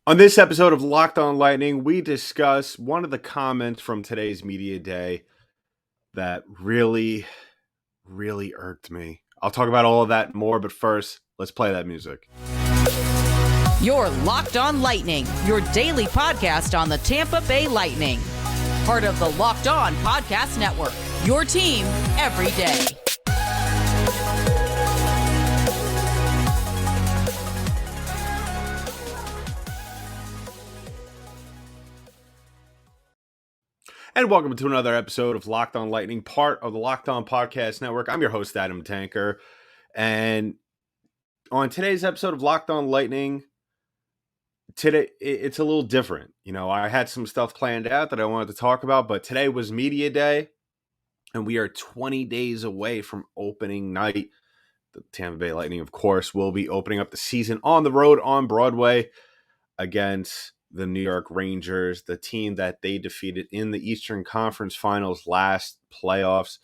On this episode of Locked On Lightning, we discuss one of the comments from today's media day that really irked me. I'll talk about all of that and more, but first, let's play that music. You're Locked On Lightning, your daily podcast on the Tampa Bay Lightning. Part of the Locked On Podcast Network, your team every day. And welcome to another episode of Locked On Lightning, part of the Locked On Podcast Network. I'm your host, Adam Tanker. And on today's episode of Locked On Lightning, today it's a little different. You know, I had some stuff planned out that I wanted to talk about, but today was media day, and we are 20 days away from opening night. The Tampa Bay Lightning, of course, will be opening up the season on the road on Broadway against the New York Rangers, the team that they defeated in the Eastern Conference Finals last playoffs.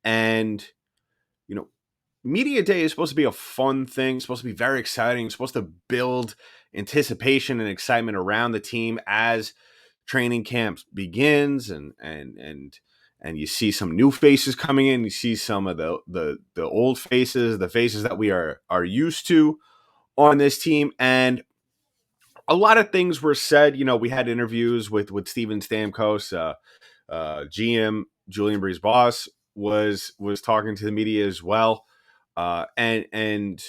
And, you know, media day is supposed to be a fun thing, supposed to be very exciting, supposed to build anticipation and excitement around the team as training camp begins, and you see some new faces coming in. You see some of the old faces, the faces that we are used to on this team. And a lot of things were said. You know, we had interviews with Steven Stamkos, GM Julien Brisebois was talking to the media as well, and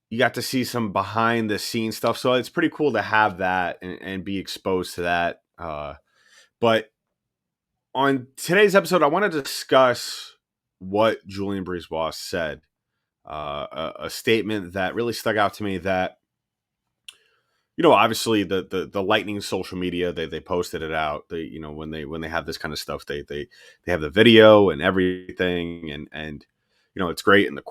you got to see some behind the scenes stuff. So it's pretty cool to have that and be exposed to that. But on today's episode, I want to discuss what Julien Brisebois said, a statement that really stuck out to me. That, you know, obviously the Lightning social media, they posted it out. They, you know, when they have this kind of stuff, they have the video and everything, and you know, it's great. And the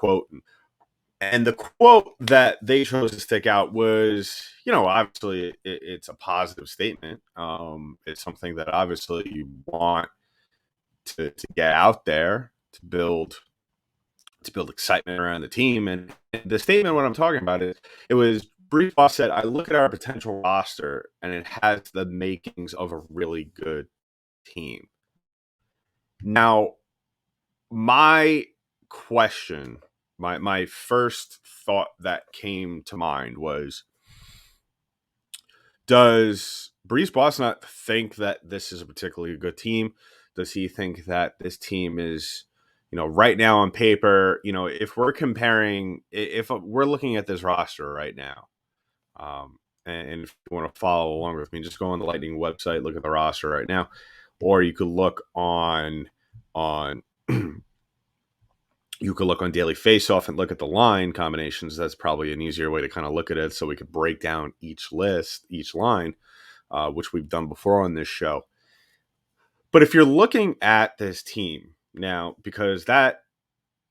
quote that they chose to stick out was, you know, obviously it's a positive statement. It's something that obviously you want to get out there to build excitement around the team. And the statement, what I'm talking about is, it was Brisebois said, "I look at our potential roster and it has the makings of a really good team." Now, my question, my first thought that came to mind was, does Brisebois not think that this is a particularly good team? Does he think that this team is, you know, right now on paper, you know, if we're comparing, if we're looking at this roster right now, and if you want to follow along with me, just go on the Lightning website, look at the roster right now, or you could look on you could look on Daily Faceoff and look at the line combinations. That's probably an easier way to kind of look at it, so we could break down each line, which we've done before on this show. But if you're looking at this team now, because that,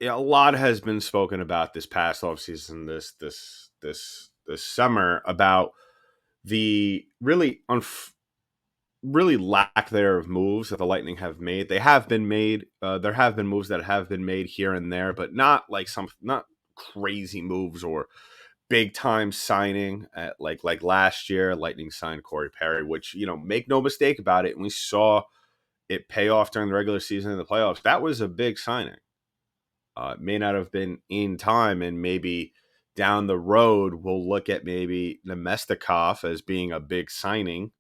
a lot has been spoken about this past offseason, this summer, about the really lack there of moves that the Lightning have made. They have been made. There have been moves that have been made here and there, but not crazy moves or big time signing like last year. Lightning signed Corey Perry, which, you know, make no mistake about it, and we saw it pay off during the regular season and the playoffs. That was a big signing. It may not have been in time, and maybe down the road we'll look at maybe Nemestikov as being a big signing,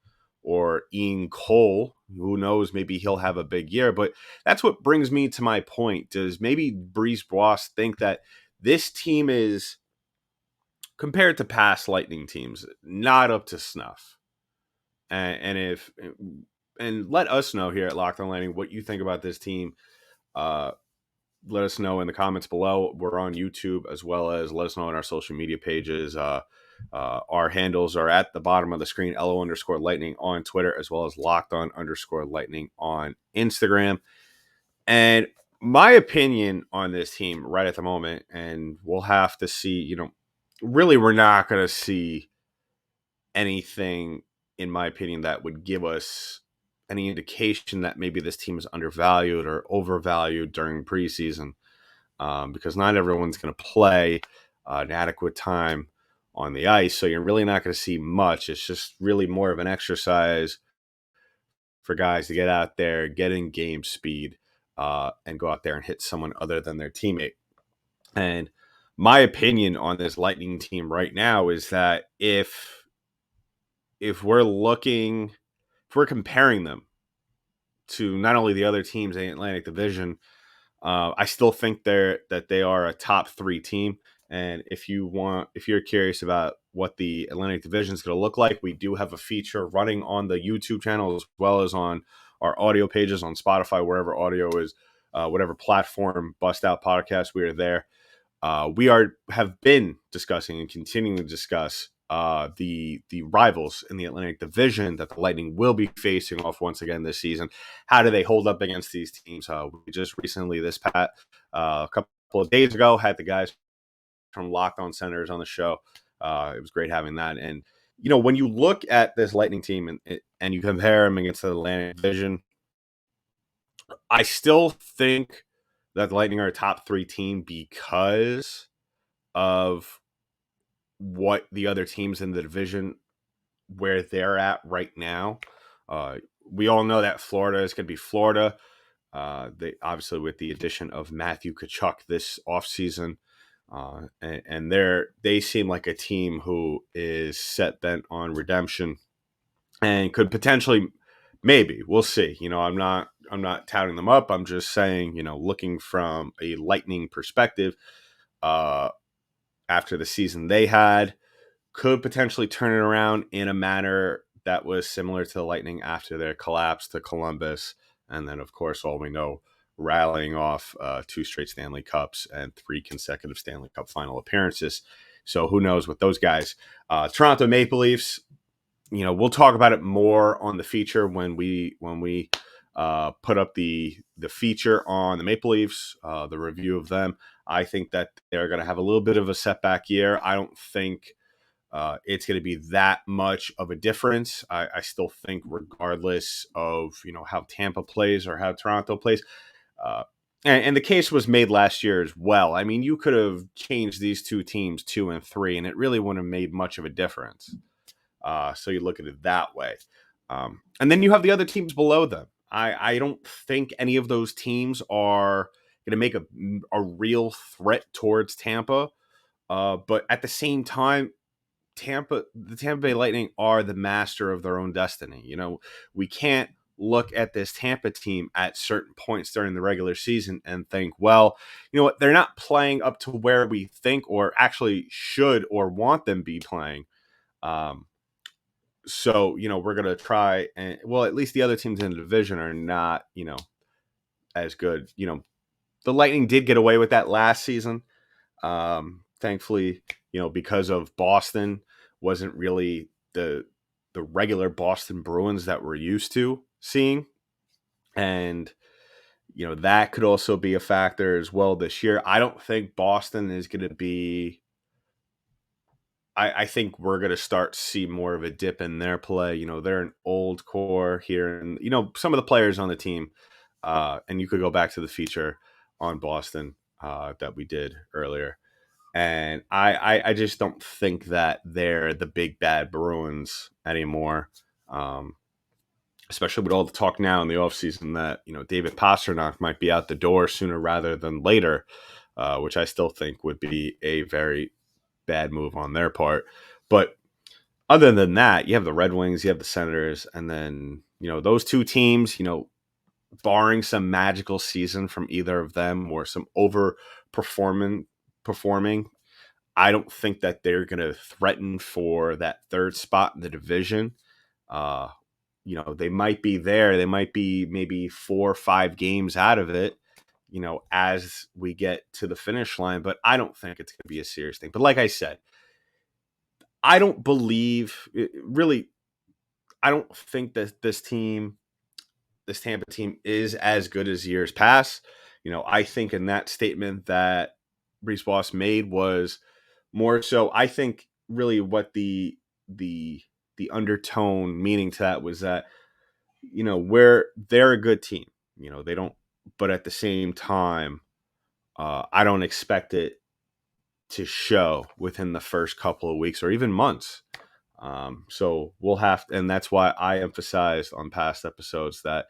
or Ian Cole. Who knows? Maybe he'll have a big year. But that's what brings me to my point. Does maybe Brisebois think that this team is, compared to past Lightning teams, not up to snuff? And let us know here at Locked On Lightning what you think about this team. Let us know in the comments below. We're on YouTube, as well as let us know on our social media pages. Our handles are at the bottom of the screen: LO_Lightning on Twitter, as well as LockedOn_Lightning on Instagram. And my opinion on this team right at the moment, and we'll have to see, you know, really we're not going to see anything, in my opinion, that would give us any indication that maybe this team is undervalued or overvalued during preseason, because not everyone's going to play an adequate time on the ice. So you're really not going to see much. It's just really more of an exercise for guys to get out there, get in game speed, and go out there and hit someone other than their teammate. And my opinion on this Lightning team right now is that if we're looking, if we're comparing them to not only the other teams in the Atlantic Division, I still think they are a top 3 team. And if you're curious about what the Atlantic Division is going to look like, we do have a feature running on the YouTube channel as well as on our audio pages on Spotify, wherever audio is, whatever platform, Bust Out Podcast, we are there. Have been discussing and continuing to discuss the rivals in the Atlantic Division that the Lightning will be facing off once again this season. How do they hold up against these teams? We just recently, a couple of days ago, had the guys from Locked On Senators on the show. It was great having that. And when you look at this Lightning team and you compare them against the Atlantic Division, I still think that the Lightning are a top 3 team because of what the other teams in the division, where they're at right now. We all know that Florida is going to be Florida. They obviously, with the addition of Matthew Tkachuk this offseason, and they seem like a team who is set bent on redemption and could potentially, maybe, we'll see. I'm not touting them up. I'm just saying, looking from a Lightning perspective, after the season they had, could potentially turn it around in a manner that was similar to the Lightning after their collapse to Columbus. And then, of course, all we know, rallying off 2 straight Stanley Cups and 3 consecutive Stanley Cup final appearances. So who knows with those guys. Toronto Maple Leafs, we'll talk about it more on the feature when we put up the feature on the Maple Leafs, the review of them. I think that they're going to have a little bit of a setback year. I don't think it's going to be that much of a difference. I still think, regardless of how Tampa plays or how Toronto plays, and the case was made last year as well. I mean, you could have changed these 2 teams 2 and 3, and it really wouldn't have made much of a difference. So you look at it that way, and then you have the other teams below them. I don't think any of those teams are going to make a real threat towards Tampa. But at the same time, the Tampa Bay Lightning are the master of their own destiny. We can't look at this Tampa team at certain points during the regular season and think, well, you know what, they're not playing up to where we think or actually should or want them be playing. So, we're going to try and, well, at least the other teams in the division are not, as good. The Lightning did get away with that last season. Thankfully, because of Boston wasn't really the regular Boston Bruins that we're used to seeing. And, that could also be a factor as well this year. I don't think Boston is going to be, I think we're going to start to see more of a dip in their play. They're an old core here, and, some of the players on the team, and you could go back to the feature on Boston that we did earlier. And I just don't think that they're the big bad Bruins anymore, especially with all the talk now in the offseason that, David Pastrnak might be out the door sooner rather than later, which I still think would be a very bad move on their part. But other than that, you have the Red Wings, you have the Senators, and then, those 2 teams, barring some magical season from either of them or some performing, I don't think that they're going to threaten for that 3rd spot in the division. They might be there. They might be maybe 4 or 5 games out of it, as we get to the finish line. But I don't think it's going to be a serious thing. But like I said, I don't think that this Tampa team is as good as years past. I think in that statement that Brisebois made was more so, I think really what the undertone meaning to that was that, they're a good team. They don't, but at the same time, I don't expect it to show within the first couple of weeks or even months. So we'll have, and that's why I emphasized on past episodes that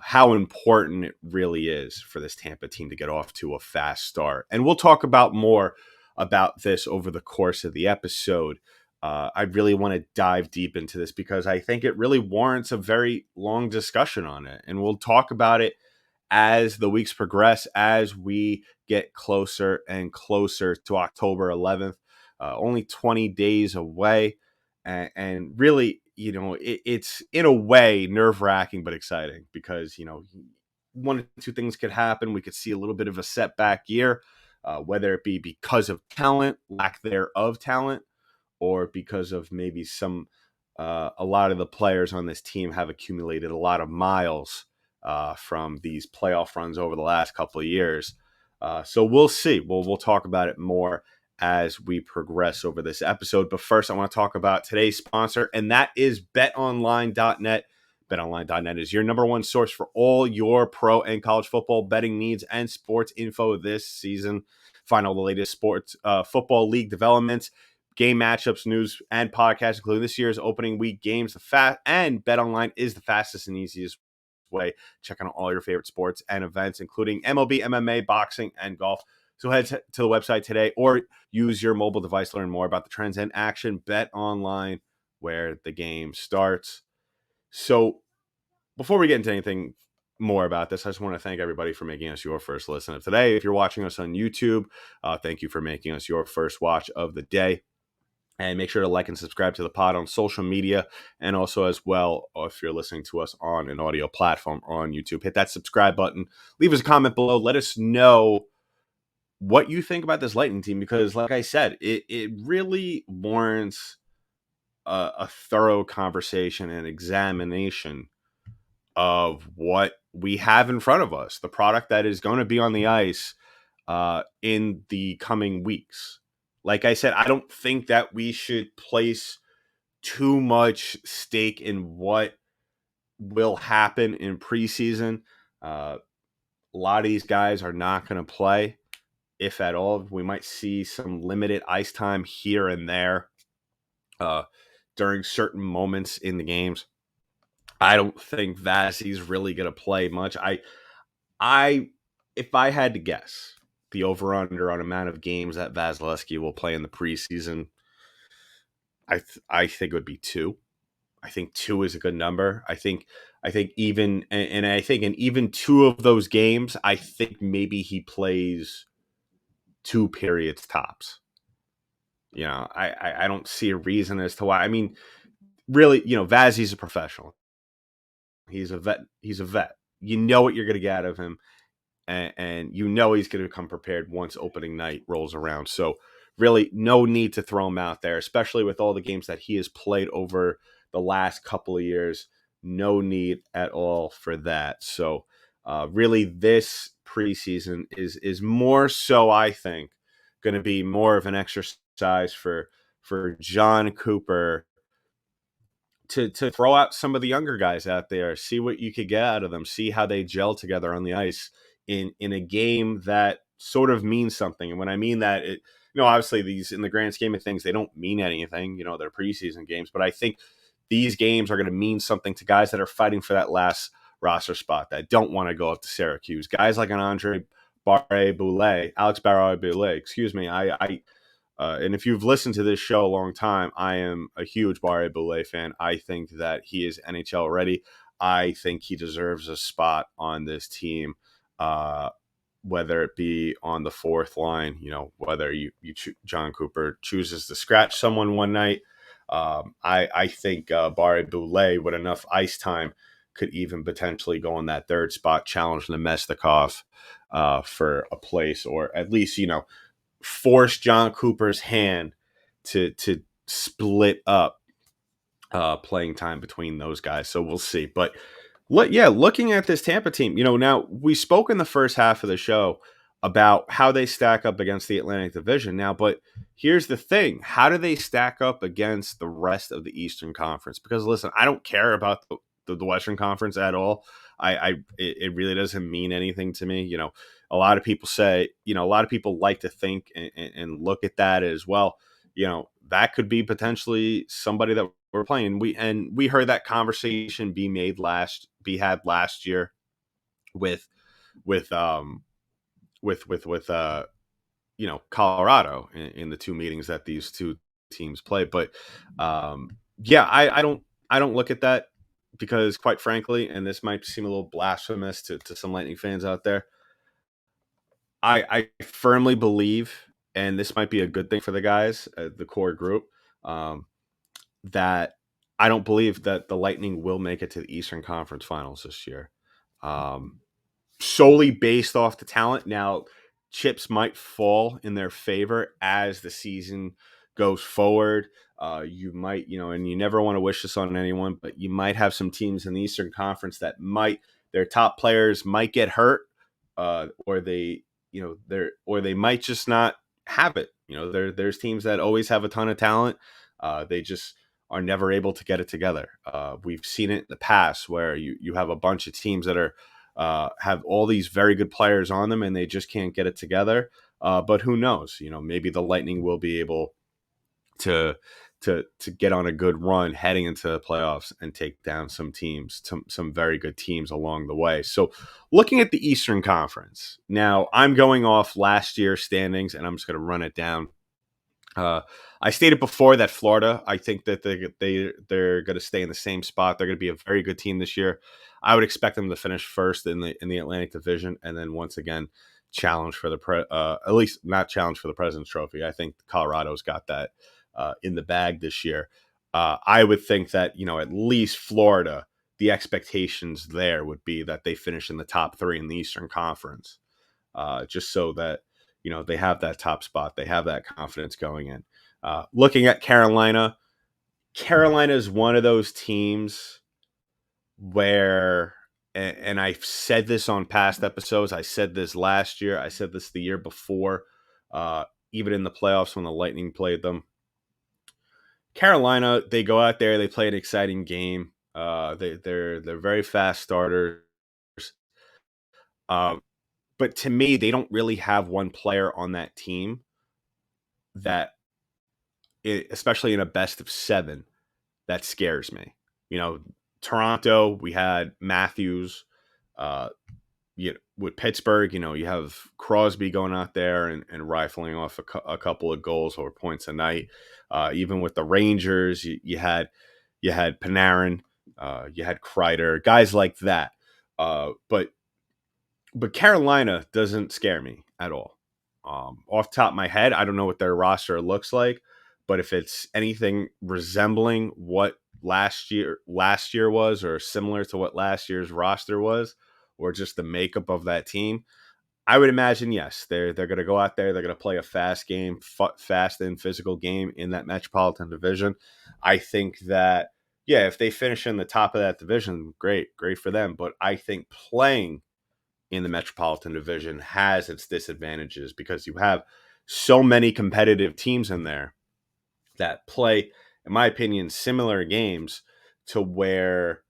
how important it really is for this Tampa team to get off to a fast start. And we'll talk about more about this over the course of the episode. I really want to dive deep into this because I think it really warrants a very long discussion on it. And we'll talk about it as the weeks progress, as we get closer and closer to October 11th, only 20 days away. And really, it's in a way nerve-wracking but exciting because, one of two things could happen. We could see a little bit of a setback year, whether it be because of talent, lack thereof talent, or because of maybe a lot of the players on this team have accumulated a lot of miles from these playoff runs over the last couple of years. So we'll see. We'll talk about it more as we progress over this episode. But first, I want to talk about today's sponsor, and that is BetOnline.net. BetOnline.net is your number one source for all your pro and college football betting needs and sports info this season. Find all the latest sports football league developments, game matchups, news, and podcasts, including this year's opening week games. And BetOnline is the fastest and easiest way. Check out all your favorite sports and events, including MLB, MMA, boxing, and golf. So head to the website today or use your mobile device to learn more about the trends and action. BetOnline, where the game starts. So before we get into anything more about this, I just want to thank everybody for making us your first listen of today. If you're watching us on YouTube, thank you for making us your first watch of the day. And make sure to like and subscribe to the pod on social media. And also as well, if you're listening to us on an audio platform or on YouTube, hit that subscribe button. Leave us a comment below. Let us know what you think about this Lightning team. Because like I said, it really warrants a thorough conversation and examination of what we have in front of us. The product that is going to be on the ice in the coming weeks. Like I said, I don't think that we should place too much stake in what will happen in preseason. A lot of these guys are not going to play, if at all. We might see some limited ice time here and there during certain moments in the games. I don't think Vazzy's really going to play much. If I had to guess, the over/under on amount of games that Vasilevsky will play in the preseason, I think it would be 2. I think 2 is a good number. I think even in even 2 of those games, I think maybe he plays 2 periods tops. I don't see a reason as to why. I mean, really, Vazzy's a professional. He's a vet. You know what you're going to get out of him. And he's going to come prepared once opening night rolls around. So really no need to throw him out there, especially with all the games that he has played over the last couple of years. No need at all for that. So really this preseason is more so, I think, going to be more of an exercise for John Cooper to throw out some of the younger guys out there, see what you could get out of them, see how they gel together on the ice in a game that sort of means something. And when I mean that, obviously these, in the grand scheme of things, they don't mean anything, they're preseason games, but I think these games are going to mean something to guys that are fighting for that last roster spot, that don't want to go up to Syracuse. Guys like an Alex Barré-Boulet, excuse me. And if you've listened to this show a long time, I am a huge Barré-Boulet fan. I think that he is NHL ready. I think he deserves a spot on this team, whether it be on the fourth line, whether John Cooper chooses to scratch someone one night. I think Barré-Boulet, with enough ice time, could even potentially go on that third spot, challenge Nemestikov for a place, or at least, force John Cooper's hand to split up playing time between those guys. So we'll see. But looking at this Tampa team, now we spoke in the first half of the show about how they stack up against the Atlantic Division now, but here's the thing. How do they stack up against the rest of the Eastern Conference? Because listen, I don't care about the Western Conference at all. It really doesn't mean anything to me. a lot of people say, a lot of people like to think and look at that as well. That could be potentially somebody that we're playing. We heard that conversation be had last year with with um with Colorado in the two meetings that these two teams play. But yeah, I don't look at that because, quite frankly, and this might seem a little blasphemous to some Lightning fans out there, I firmly believe, and this might be a good thing for the guys, the core group, um, that I don't believe that the Lightning will make it to the Eastern Conference Finals this year. Um, Solely based off the talent. Now, chips might fall in their favor as the season goes forward. You might, and you never want to wish this on anyone, but you might have some teams in the Eastern Conference that their top players might get hurt, or they might just not have it. There's teams that always have a ton of talent. They just are never able to get it together. We've seen it in the past where you have a bunch of teams that are have all these very good players on them and they just can't get it together. But who knows? Maybe the Lightning will be able to get on a good run heading into the playoffs and take down some teams, some very good teams along the way. So looking at the Eastern Conference, now I'm going off last year's standings and I'm just going to run it down. I stated before that Florida, I think that they're going to stay in the same spot. They're going to be a very good team this year. I would expect them to finish first in the Atlantic Division, and then once again challenge for at least not challenge for the President's Trophy. I think Colorado's got that in the bag this year. I would think that at least Florida, the expectations there would be that they finish in the top three in the Eastern Conference, just so that they have that top spot. They have that confidence going in. Looking at Carolina is one of those teams where, and I've said this on past episodes, I said this last year, I said this the year before, even in the playoffs when the Lightning played them. Carolina, they go out there, they play an exciting game. They're very fast starters. But to me, they don't really have one player on that team that, especially in a best of seven, that scares me. Toronto, we had Matthews. With Pittsburgh, you have Crosby going out there and rifling off a couple of goals or points a night. Even with the Rangers, you had Panarin, you had Kreider, guys like that. But Carolina doesn't scare me at all. Off the top of my head, I don't know what their roster looks like, but if it's anything resembling what last year was, or similar to what last year's roster was, or just the makeup of that team, I would imagine, yes, they're going to go out there, they're going to play a fast game, fast and physical game in that Metropolitan Division. I think that, yeah, if they finish in the top of that division, great for them. But I think playing in the Metropolitan Division has its disadvantages because you have so many competitive teams in there that play, in my opinion, similar games to where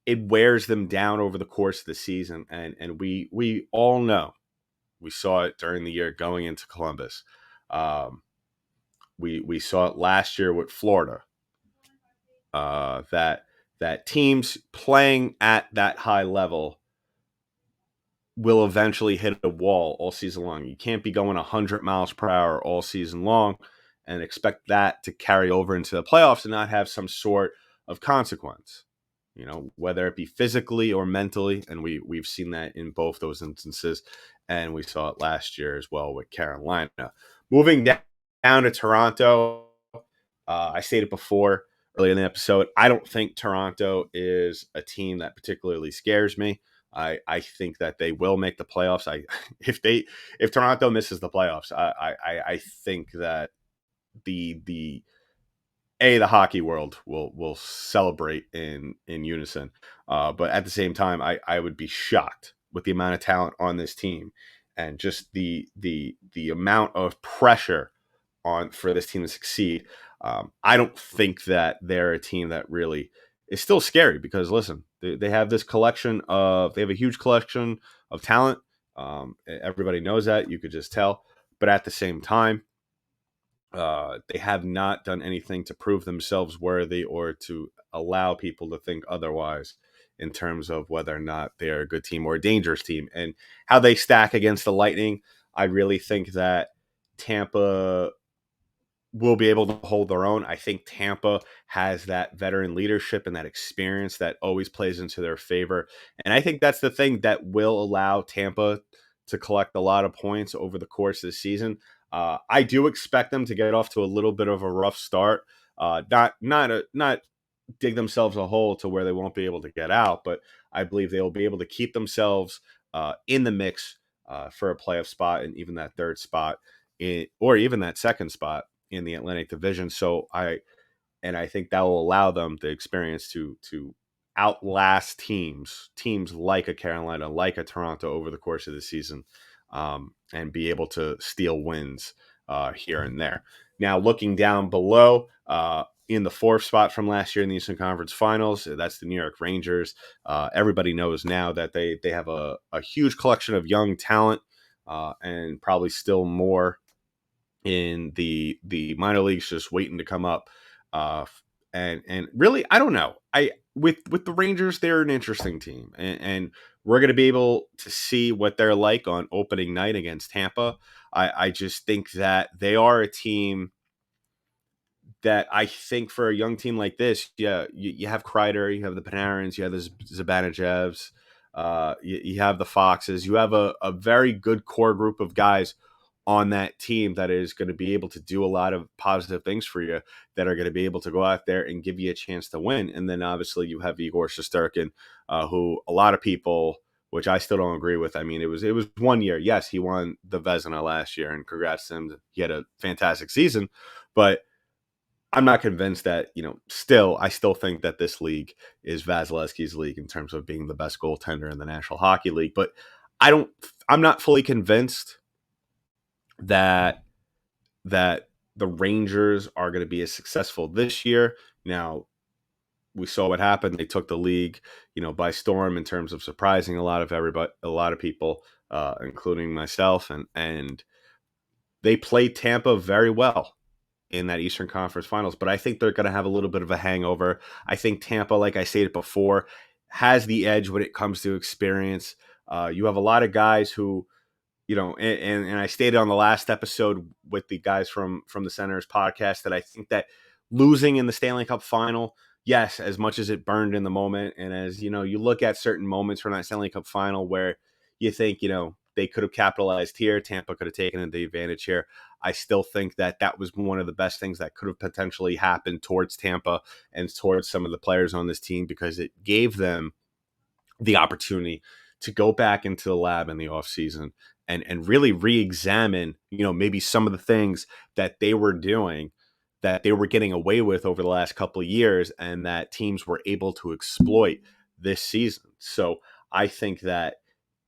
it wears them down over the course of the season. And we all know, we saw it during the year going into Columbus. We saw it last year with Florida. That teams playing at that high level will eventually hit a wall all season long. You can't be going 100 miles per hour all season long and expect that to carry over into the playoffs and not have some sort of consequence, whether it be physically or mentally. And we've seen that in both those instances. And we saw it last year as well with Carolina. Moving down to Toronto, I stated before earlier in the episode, I don't think Toronto is a team that particularly scares me. I think that they will make the playoffs. If Toronto misses the playoffs, I think that the hockey world will celebrate in unison. But at the same time, I would be shocked with the amount of talent on this team and just the amount of pressure on for this team to succeed. I don't think that they're a team that really is still scary because, listen, they have this collection of, they have a huge collection of talent. Everybody knows that. You could just tell. But at the same time, they have not done anything to prove themselves worthy or to allow people to think otherwise in terms of whether or not they're a good team or a dangerous team. And how they stack against the Lightning, I really think that Tampa will be able to hold their own. I think Tampa has that veteran leadership and that experience that always plays into their favor. And I think that's the thing that will allow Tampa to collect a lot of points over the course of the season. I do expect them to get off to a little bit of a rough start. Not dig themselves a hole to where they won't be able to get out, but I believe they will be able to keep themselves in the mix for a playoff spot and even that third spot or even that second spot in the Atlantic Division. I think that will allow them the experience to outlast teams like a Carolina, like a Toronto over the course of the season, and be able to steal wins here and there. Now, looking down below, in the fourth spot from last year in the Eastern Conference Finals, that's the New York Rangers. Everybody knows now that they have a huge collection of young talent, and probably still more in the minor leagues just waiting to come up. And really, I don't know. With the Rangers, they're an interesting team, and we're going to be able to see what they're like on opening night against Tampa. I just think that they are a team that I think for a young team like this, yeah, you have Kreider, you have the Panarins, you have the Zibanejevs, you have the Foxes, you have a very good core group of guys on that team that is going to be able to do a lot of positive things for you, that are going to be able to go out there and give you a chance to win. And then obviously you have Igor Shesterkin, who a lot of people, which I still don't agree with. I mean, it was 1 year. Yes, he won the Vezina last year, and congrats to him. He had a fantastic season, but I'm not convinced that, I still think that this league is Vasilevsky's league in terms of being the best goaltender in the National Hockey League. But I'm not fully convinced that the Rangers are going to be as successful this year. Now, we saw what happened. They took the league, by storm in terms of surprising a lot of people, including myself, and they played Tampa very well in that Eastern Conference Finals. But I think they're going to have a little bit of a hangover. I think Tampa, like I stated before, has the edge when it comes to experience. You have a lot of guys who, and I stated on the last episode with the guys from the Senators podcast that I think that losing in the Stanley Cup final, yes, as much as it burned in the moment, and as you look at certain moments from that Stanley Cup final where you think they could have capitalized here, Tampa could have taken the advantage here. I still think that was one of the best things that could have potentially happened towards Tampa and towards some of the players on this team, because it gave them the opportunity to go back into the lab in the offseason and really re-examine, maybe some of the things that they were doing that they were getting away with over the last couple of years and that teams were able to exploit this season. So I think that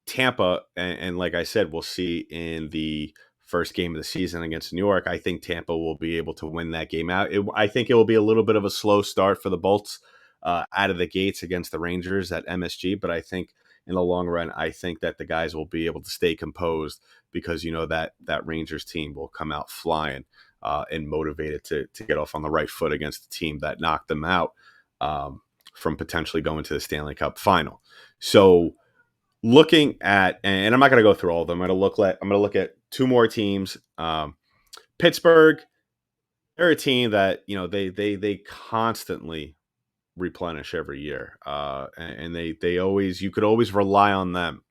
Tampa, and like I said, we'll see in the first game of the season against New York, I think Tampa will be able to win that game out. I think it will be a little bit of a slow start for the Bolts out of the gates against the Rangers at MSG, but I think in the long run, I think that the guys will be able to stay composed, because that Rangers team will come out flying and motivated to get off on the right foot against the team that knocked them out from potentially going to the Stanley Cup final. So looking at, and I'm not going to go through all of them. I'm going to look at two more teams. Pittsburgh, they're a team that they constantly replenish every year, and they always, you could always rely on them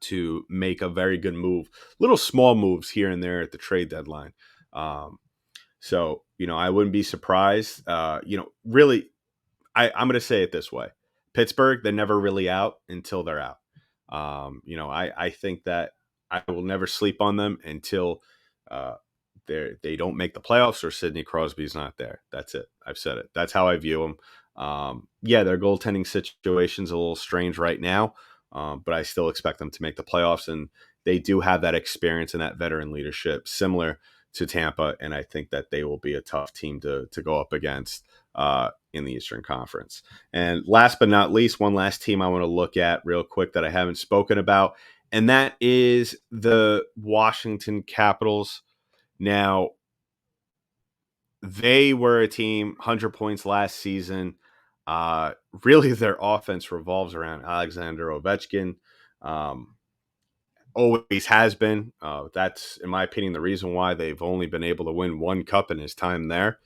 to make a very good move, little small moves here and there at the trade deadline. So I wouldn't be surprised. Really, I'm going to say it this way: Pittsburgh, they're never really out until they're out. I think that I will never sleep on them until they don't make the playoffs or Sidney Crosby's not there. That's it. I've said it. That's how I view them. Their goaltending situation's a little strange right now, but I still expect them to make the playoffs, and they do have that experience and that veteran leadership similar to Tampa, and I think that they will be a tough team to go up against in the Eastern Conference. And last but not least, one last team I want to look at real quick that I haven't spoken about, and that is the Washington Capitals. Now, they were a team, 100 points last season. Really, their offense revolves around Alexander Ovechkin. Um, Always has been. That's, in my opinion, the reason why they've only been able to win one cup in his time there.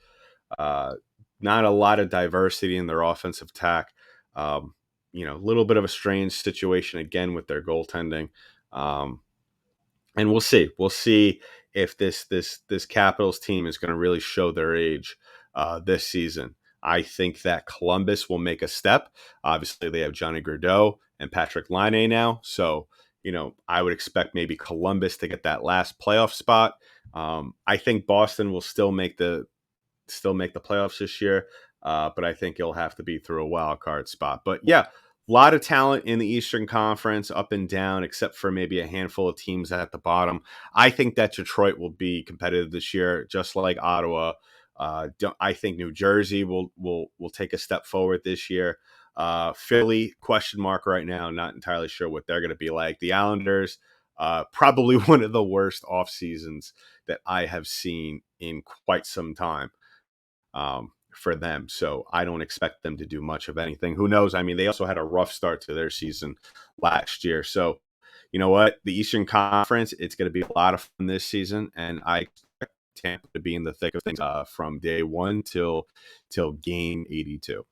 Uh, Not a lot of diversity in their offensive attack. A little bit of a strange situation again with their goaltending. And we'll see. We'll see if this Capitals team is going to really show their age this season. I think that Columbus will make a step. Obviously, they have Johnny Gaudreau and Patrick Laine now, so I would expect maybe Columbus to get that last playoff spot. I think Boston will still make the playoffs this year, but I think it'll have to be through a wild card spot. But yeah, a lot of talent in the Eastern Conference, up and down, except for maybe a handful of teams at the bottom. I think that Detroit will be competitive this year, just like Ottawa. I think New Jersey will take a step forward this year. Philly, question mark right now. Not entirely sure what they're going to be like. The Islanders, probably one of the worst off seasons that I have seen in quite some time. For them. So I don't expect them to do much of anything. Who knows? I mean, they also had a rough start to their season last year. So, you know what? The Eastern Conference, it's going to be a lot of fun this season. And I expect Tampa to be in the thick of things from day one till game 82.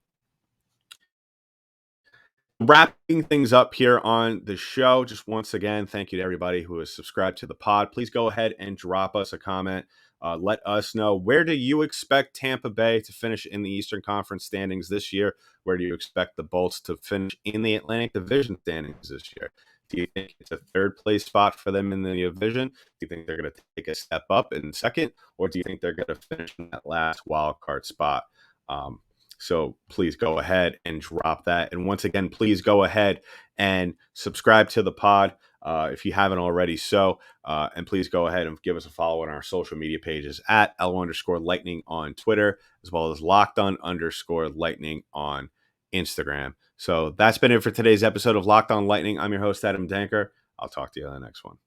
Wrapping things up here on the show, just once again, thank you to everybody who has subscribed to the pod. Please go ahead and drop us a comment. Let us know, where do you expect Tampa Bay to finish in the Eastern Conference standings this year? Where do you expect the Bolts to finish in the Atlantic Division standings this year? Do you think it's a third place spot for them in the division? Do you think they're going to take a step up in second? Or do you think they're going to finish in that last wild card spot? So please go ahead and drop that. And once again, please go ahead and subscribe to the pod if you haven't already. And please go ahead and give us a follow on our social media pages at @L_Lightning on Twitter, as well as Locked_Lightning on Instagram. So that's been it for today's episode of Locked On Lightning. I'm your host, Adam Danker. I'll talk to you on the next one.